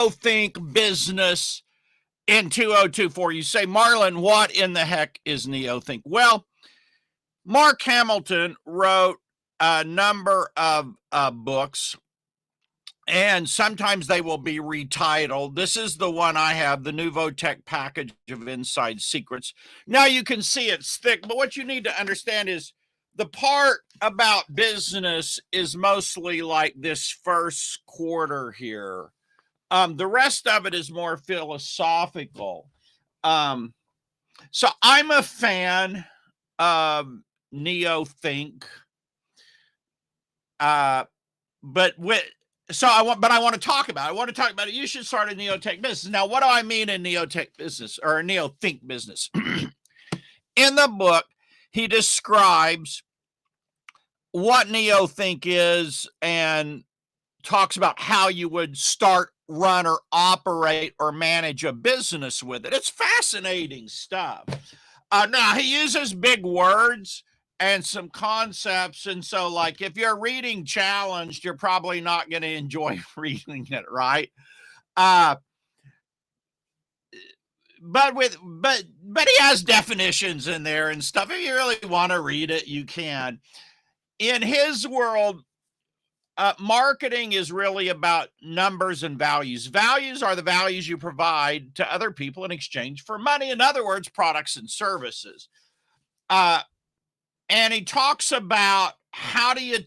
Neothink business in 2024. You say, Marlon, what in the heck is Neothink? Well, Mark Hamilton wrote a number of books, and sometimes they will be retitled. This is the one I have, the Nouveau Tech Package of Inside Secrets. Now you can see it's thick, but what you need to understand is the part about business is mostly like this first quarter here. The rest of it is more philosophical. So I'm a fan of Neothink. But I want to talk about it. I want to talk about it. You should start a Neotech business. Now, what do I mean in Neotech business or a Neothink business? In the book, he describes what Neothink is and talks about how you would start, run, or operate or manage a business with it. It's fascinating stuff. Now, he uses big words and some concepts. And so, like, if you're reading challenged, you're probably not going to enjoy reading it, right? But he has definitions in there and stuff. If you really want to read it, you can. In his world, marketing is really about numbers and values. Values are the values you provide to other people in exchange for money. In other words, products and services. And he talks about how do you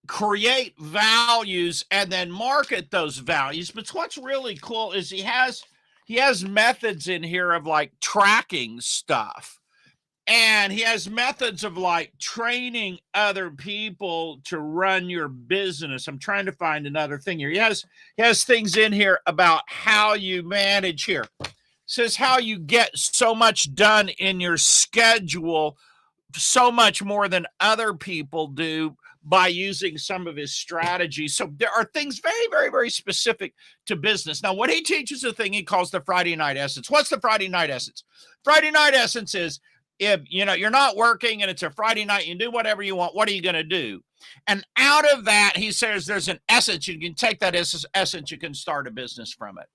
create values and then market those values. But what's really cool is he has methods in here of like tracking stuff. And he has methods of like training other people to run your business. I'm trying to find another thing here. He has things in here about how you manage here. Says how you get so much done in your schedule, so much more than other people do by using some of his strategies. So there are things very, very, very specific to business. Now, what he teaches a thing he calls the Friday night essence. What's the Friday night essence? Friday night essence is if you're not working and it's a Friday night, you do whatever you want. What are you going to do? And out of that, he says there's an essence. You can take that essence, you can start a business from it.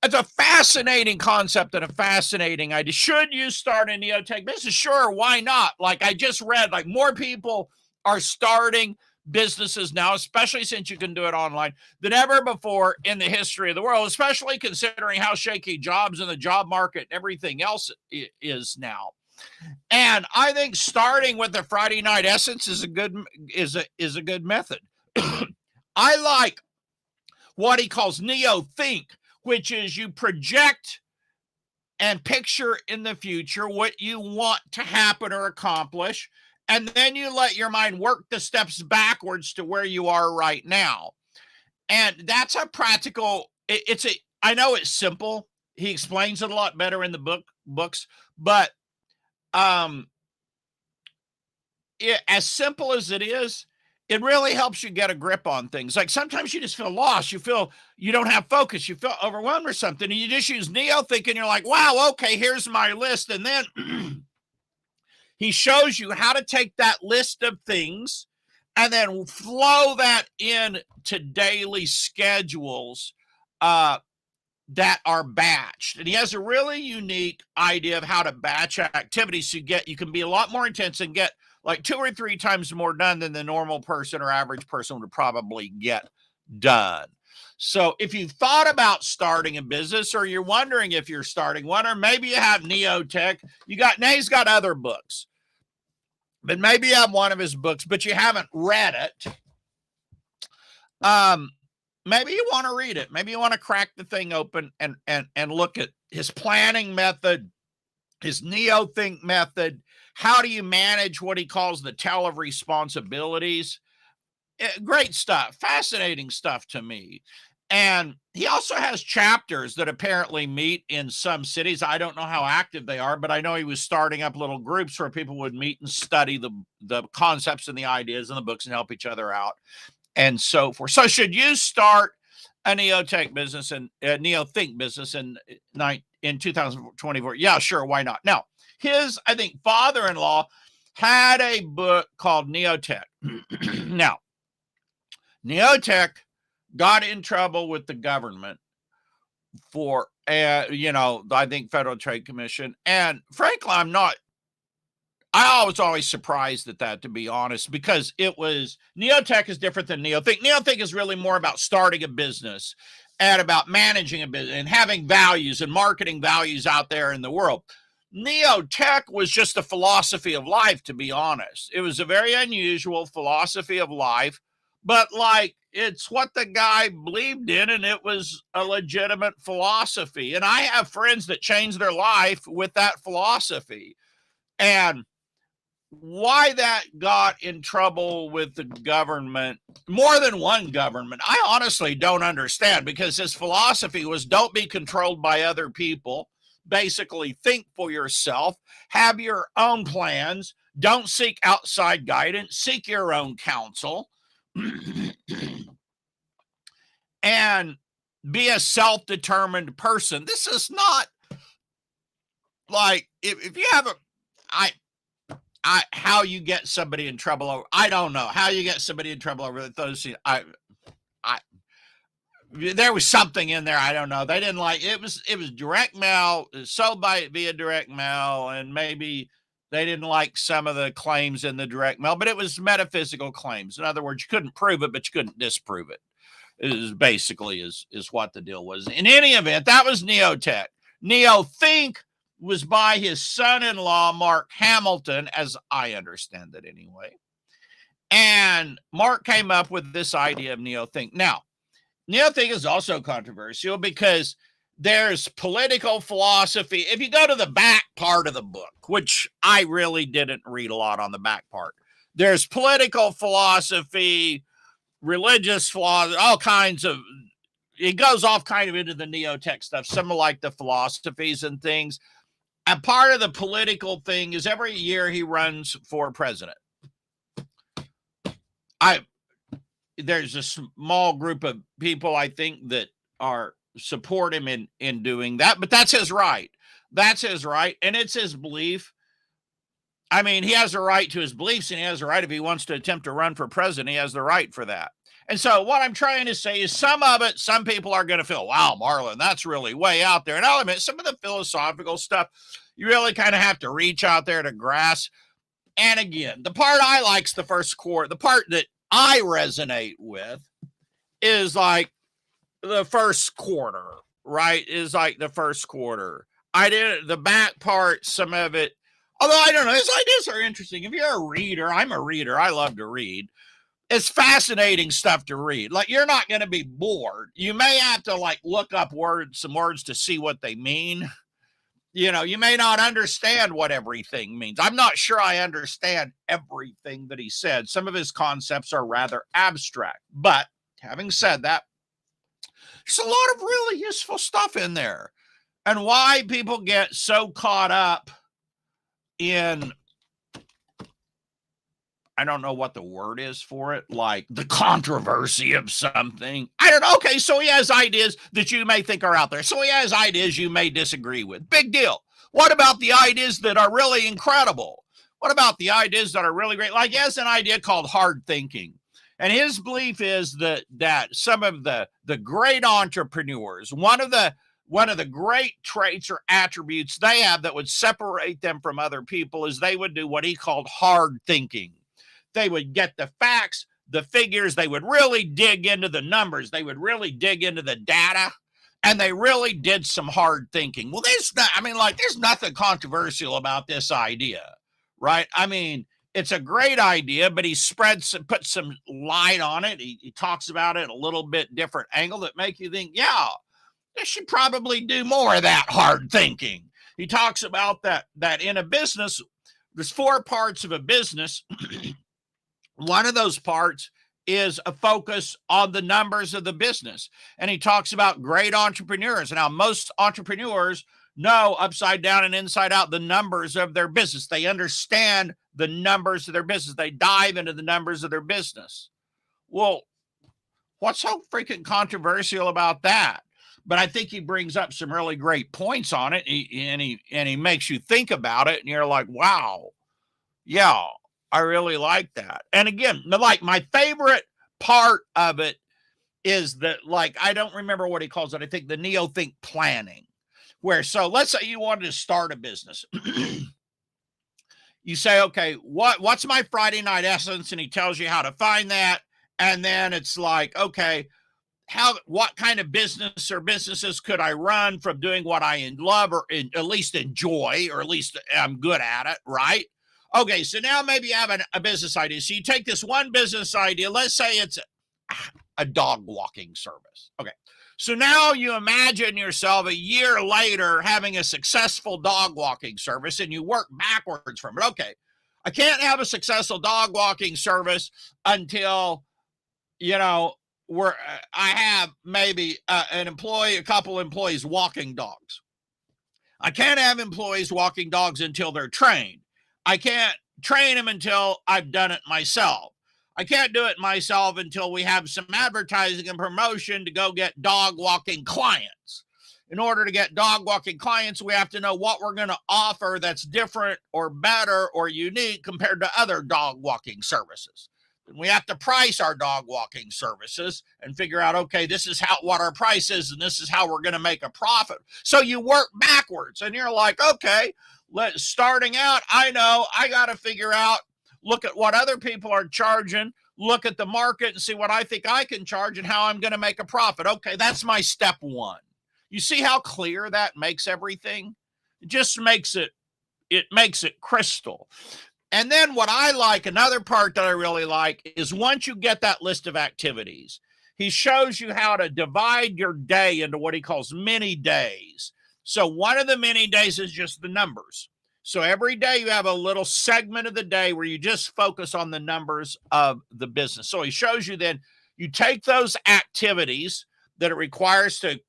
It's a fascinating concept and a fascinating idea. Should you start a Neotech business? Sure, why not? Like I just read, like more people are starting businesses now, especially since you can do it online, than ever before in the history of the world, especially considering how shaky jobs and the job market and everything else is now. And I think starting with the Friday night essence is a good method. I like what he calls Neothink, which is you project and picture in the future what you want to happen or accomplish, and then you let your mind work the steps backwards to where you are right now. And that's a practical. I know it's simple. He explains it a lot better in the books, but as simple as it is, it really helps you get a grip on things. Like sometimes you just feel lost. You feel you don't have focus. You feel overwhelmed or something. And you just use Neothink and you're like, wow, okay, here's my list. And then he shows you how to take that list of things and then flow that in to daily schedules that are batched. And he has a really unique idea of how to batch activities. So you can be a lot more intense and get like 2 or 3 times more done than the normal person or average person would probably get done. So if you've thought about starting a business or you're wondering if you're starting one, or maybe you have Neotech, he's got other books, but maybe you have one of his books, but you haven't read it. Maybe you want to read it. Maybe you want to crack the thing open and look at his planning method, his Neothink method. How do you manage what he calls the tell of responsibilities? Great stuff. Fascinating stuff to me. And he also has chapters that apparently meet in some cities. I don't know how active they are, but I know he was starting up little groups where people would meet and study the concepts and the ideas in the books and help each other out and so forth. So should you start a Neotech business and a Neothink business in 2024? Yeah, sure. Why not? Now, his, I think, father-in-law had a book called Neotech. Now, Neotech got in trouble with the government for, I think Federal Trade Commission. And frankly, I was always surprised at that, to be honest, because it was Neotech is different than Neothink. Neothink is really more about starting a business and about managing a business and having values and marketing values out there in the world. Neotech was just a philosophy of life, to be honest. It was a very unusual philosophy of life, but like it's what the guy believed in, and it was a legitimate philosophy. And I have friends that changed their life with that philosophy. And why that got in trouble with the government, more than one government, I honestly don't understand, because his philosophy was don't be controlled by other people. Basically, think for yourself, have your own plans, don't seek outside guidance, seek your own counsel, and be a self-determined person. This is not like if you have how you get somebody in trouble over, I don't know how you get somebody in trouble over those. There was something in there. I don't know. They didn't like it. Was direct mail, sold by via direct mail, and maybe they didn't like some of the claims in the direct mail, but it was metaphysical claims. In other words, you couldn't prove it, but you couldn't disprove it. Is basically is what the deal was. In any event, that was Neotech. Neothink was by his son-in-law, Mark Hamilton, as I understand it anyway. And Mark came up with this idea of Neothink. Now, Neothink is also controversial because there's political philosophy. If you go to the back part of the book, which I really didn't read a lot on the back part, there's political philosophy, religious philosophy, all kinds of, it goes off kind of into the Neotech stuff, some like the philosophies and things. And part of the political thing is every year he runs for president. There's a small group of people, I think, that support him in doing that, but that's his right. That's his right, and it's his belief. I mean, he has a right to his beliefs, and he has a right, if he wants to attempt to run for president, he has the right for that. And so what I'm trying to say is some people are going to feel, wow, Marlon, that's really way out there. And I'll admit, some of the philosophical stuff, you really kind of have to reach out there to grasp. And again, the part I like is the first quarter. The part that I resonate with is like the first quarter, right? Is like the first quarter. I did the back part, some of it, although I don't know, his ideas are interesting. If you're a reader, I'm a reader. I love to read. It's fascinating stuff to read. Like, you're not going to be bored. You may have to like look up some words to see what they mean. You may not understand what everything means. I'm not sure I understand everything that he said. Some of his concepts are rather abstract. But having said that, there's a lot of really useful stuff in there. And why people get so caught up in, I don't know what the word is for it, like the controversy of something. I don't know. Okay, so he has ideas that you may think are out there. So he has ideas you may disagree with. Big deal. What about the ideas that are really incredible? What about the ideas that are really great? Like, he has an idea called hard thinking. And his belief is that some of the great entrepreneurs, one of the great traits or attributes they have that would separate them from other people is they would do what he called hard thinking. They would get the facts, the figures. They would really dig into the numbers. They would really dig into the data, and they really did some hard thinking. Well, there's nothing controversial about this idea, right? I mean, it's a great idea, but he put some light on it. He talks about it a little bit different angle that make you think, yeah, they should probably do more of that hard thinking. He talks about that in a business, there's 4 parts of a business. One of those parts is a focus on the numbers of the business. And he talks about great entrepreneurs. Now, most entrepreneurs know upside down and inside out the numbers of their business. They understand the numbers of their business. They dive into the numbers of their business. Well, what's so freaking controversial about that? But I think he brings up some really great points on it, and he makes you think about it, and you're like, wow, yeah, I really like that. And again, like my favorite part of it is that, like, I don't remember what he calls it. I think the Neothink planning, where, so let's say you wanted to start a business. You say, okay, what's my Friday night essence? And he tells you how to find that. And then it's like, okay, what kind of business or businesses could I run from doing what I love, or at least enjoy, or at least I'm good at it, right? Okay, so now maybe you have a business idea. So you take this one business idea, let's say it's a dog walking service. Okay, so now you imagine yourself a year later having a successful dog walking service, and you work backwards from it. Okay, I can't have a successful dog walking service until, you know, where I have maybe a couple employees walking dogs. I can't have employees walking dogs until they're trained. I can't train them until I've done it myself. I can't do it myself until we have some advertising and promotion to go get dog walking clients. In order to get dog walking clients, we have to know what we're going to offer that's different or better or unique compared to other dog walking services. And we have to price our dog walking services and figure out, okay, this is what our price is, and this is how we're going to make a profit. So you work backwards, and you're like, okay, starting out, I know I got to figure out, look at what other people are charging, look at the market and see what I think I can charge and how I'm going to make a profit. Okay, that's my step one. You see how clear that makes everything? It just makes it crystal. And then what I like, another part that I really like, is once you get that list of activities, he shows you how to divide your day into what he calls mini days. So one of the mini days is just the numbers. So every day you have a little segment of the day where you just focus on the numbers of the business. So he shows you, then you take those activities that it requires to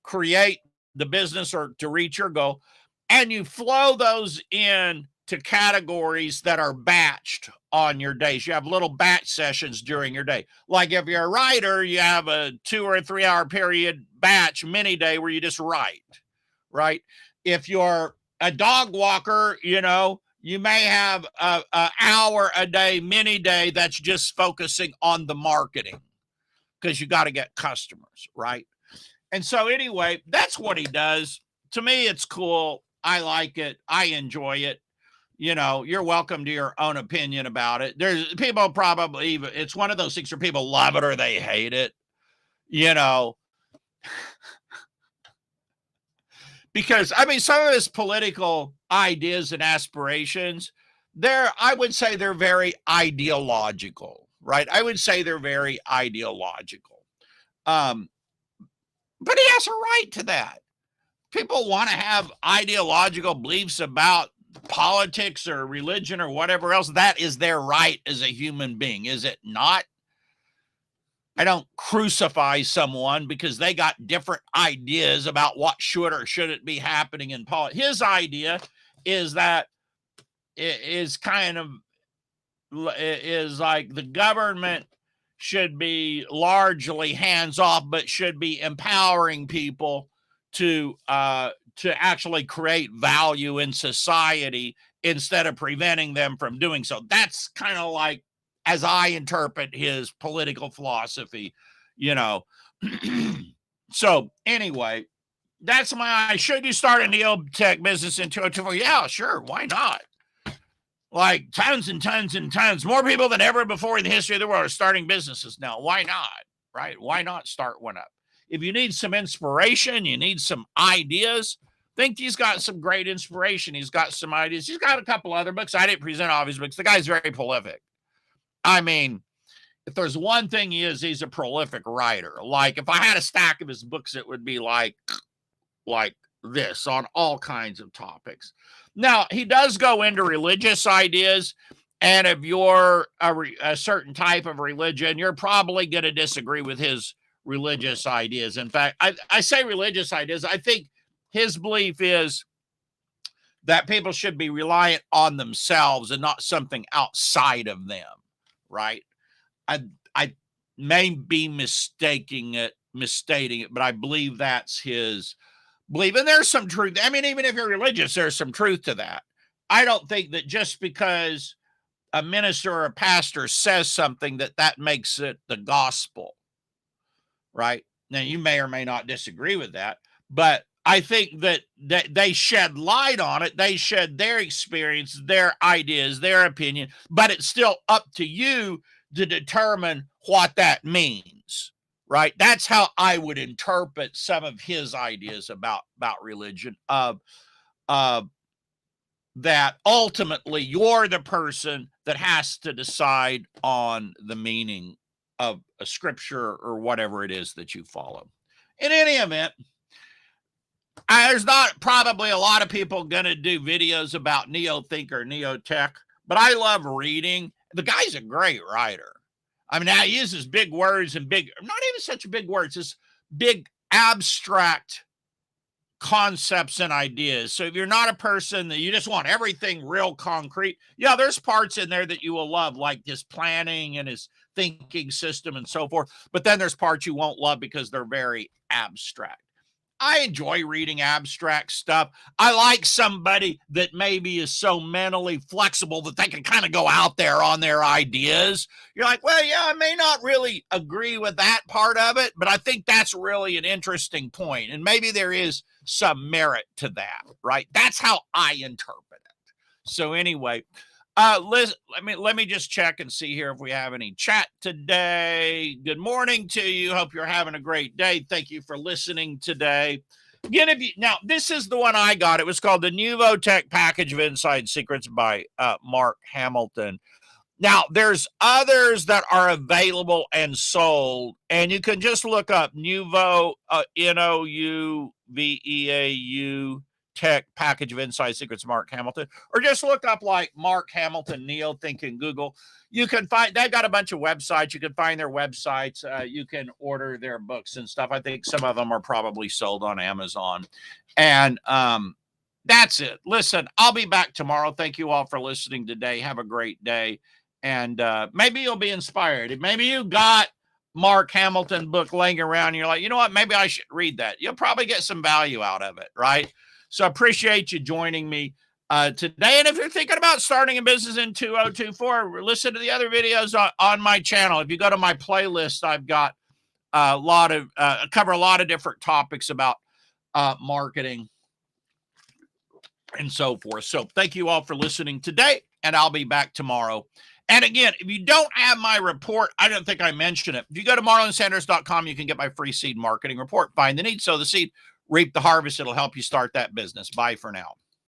create the business or to reach your goal, and you flow those in to categories that are batched on your days. You have little batch sessions during your day. Like if you're a writer, you have a 2 or 3 hour period batch mini day where you just write, right? If you're a dog walker, you may have a hour a day mini day that's just focusing on the marketing, because you got to get customers, right? And so anyway, that's what he does. To me, it's cool. I like it. I enjoy it. You're welcome to your own opinion about it. There's people probably, it's one of those things where people love it or they hate it, because some of his political ideas and aspirations, I would say they're very ideological, right? I would say they're very ideological. But he has a right to that. People want to have ideological beliefs about politics or religion or whatever else. That is their right as a human being, is it not? I don't crucify someone because they got different ideas about what should or shouldn't be happening in politics. His idea is that it is like the government should be largely hands off, but should be empowering people to actually create value in society instead of preventing them from doing so. That's kind of like, as I interpret his political philosophy, So anyway, that's should you start a Neothink business in 2024? Yeah, sure. Why not? Like tons and tons and tons. More people than ever before in the history of the world are starting businesses now. Why not? Right? Why not start one up? If you need some inspiration, you need some ideas, think he's got some great inspiration. He's got some ideas. He's got a couple other books. I didn't present all of his books. The guy's very prolific. If there's one thing he's a prolific writer. Like if I had a stack of his books, it would be like this on all kinds of topics. Now, he does go into religious ideas, and if you're a certain type of religion, you're probably going to disagree with his religious ideas. In fact, I say religious ideas. I think his belief is that people should be reliant on themselves and not something outside of them, right? I may be misstating it, but I believe that's his believe. And there's some truth. Even if you're religious, there's some truth to that. I don't think that just because a minister or a pastor says something that makes it the gospel. right? Now, you may or may not disagree with that, but I think that they shed light on it. They shed their experience, their ideas, their opinion, but it's still up to you to determine what that means, right? That's how I would interpret some of his ideas about religion. That ultimately you're the person that has to decide on the meaning of a scripture or whatever it is that you follow. In any event, there's not probably a lot of people going to do videos about Neothink or Neotech, but I love reading. The guy's a great writer. I mean, he uses big words and not even such big words, just big abstract concepts and ideas. So if you're not a person that you just want everything real concrete, yeah, there's parts in there that you will love, like his planning and his thinking system and so forth. But then there's parts you won't love because they're very abstract. I enjoy reading abstract stuff. I like somebody that maybe is so mentally flexible that they can kind of go out there on their ideas. You're like, well, yeah, I may not really agree with that part of it, but I think that's really an interesting point. And maybe there is some merit to that, right? That's how I interpret it. So anyway, Liz, let me just check and see here if we have any chat today. Good morning to you. Hope you're having a great day. Thank you for listening today. Again, now this is the one I got. It was called the Neothink Package of Inside Secrets by Mark Hamilton. Now, there's others that are available and sold, and you can just look up Nouveau, Nouveau Tech Package of Inside Secrets, Mark Hamilton, or just look up like Mark Hamilton Neothink in Google. You can find, they've got a bunch of websites. You can find their websites. You can order their books and stuff. I think some of them are probably sold on Amazon. And that's it. Listen, I'll be back tomorrow. Thank you all for listening today. Have a great day. And maybe you'll be inspired. Maybe you got Mark Hamilton book laying around and you're like, you know what, maybe I should read that. You'll probably get some value out of it, right? So I appreciate you joining me today. And if you're thinking about starting a business in 2024, listen to the other videos on my channel. If you go to my playlist, I've got a lot of, cover a lot of different topics about marketing and so forth. So thank you all for listening today, and I'll be back tomorrow. And again, if you don't have my report, I don't think I mentioned it. If you go to marlonsanders.com, you can get my free seed marketing report. Find the need, sow the seed, reap the harvest. It'll help you start that business. Bye for now.